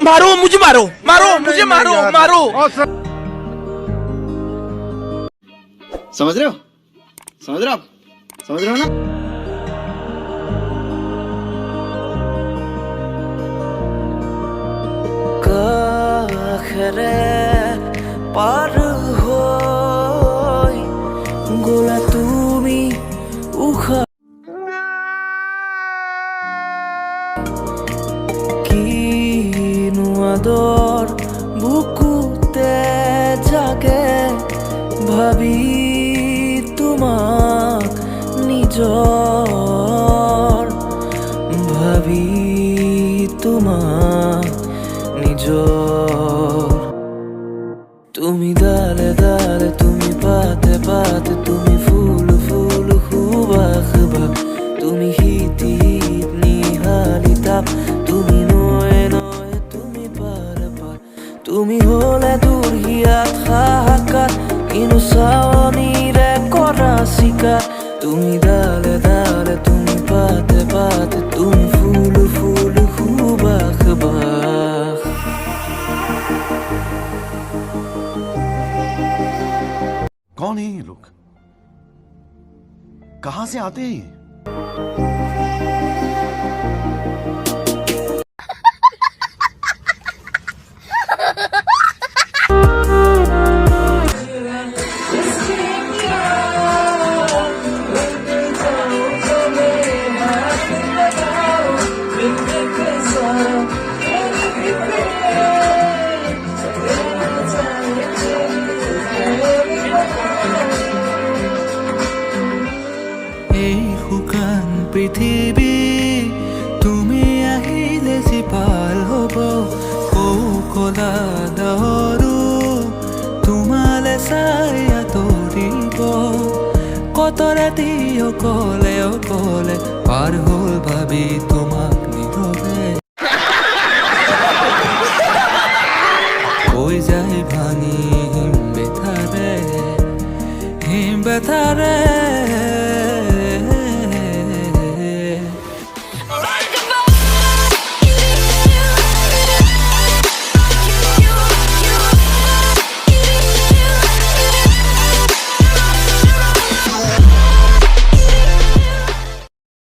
मारो मुझे, मारो मारो मुझे, मारो मारो। समझ रहे हो, समझ रहे हो आप, समझ रहे हो ना? কাখরে পার হই গোলা তুমি উখা কিনো আদর বুকুতে জাগে ভাবি তোমাক নিজৰ ভাবি তোমাক নিজর তুমি দালে দালে তুমি পাতে পাতে তুমি ফুল ফুল খুবা খুবা তুমি হিতি হিত নিহালি তাপ তুমি নয়ে নয়ে তুমি পার পার তুমি হলে দূর হিয়াত হাহাকার কিনো চাৱনিৰে কৰা চিকাৰ তুমি দালে দালে তুমি পাতে পাতে তুমি ফুল ফুল খুবা খুবা कौन है ये लोग? कहां से आते हैं ये? শুকান পৃথিৱী তুমি আহিলে জীপাল হ'ব কলা দৰো তোমালে চাই আঁতৰিব কত ৰাতি অকলে অকলে পাৰ হ'ল ভাবি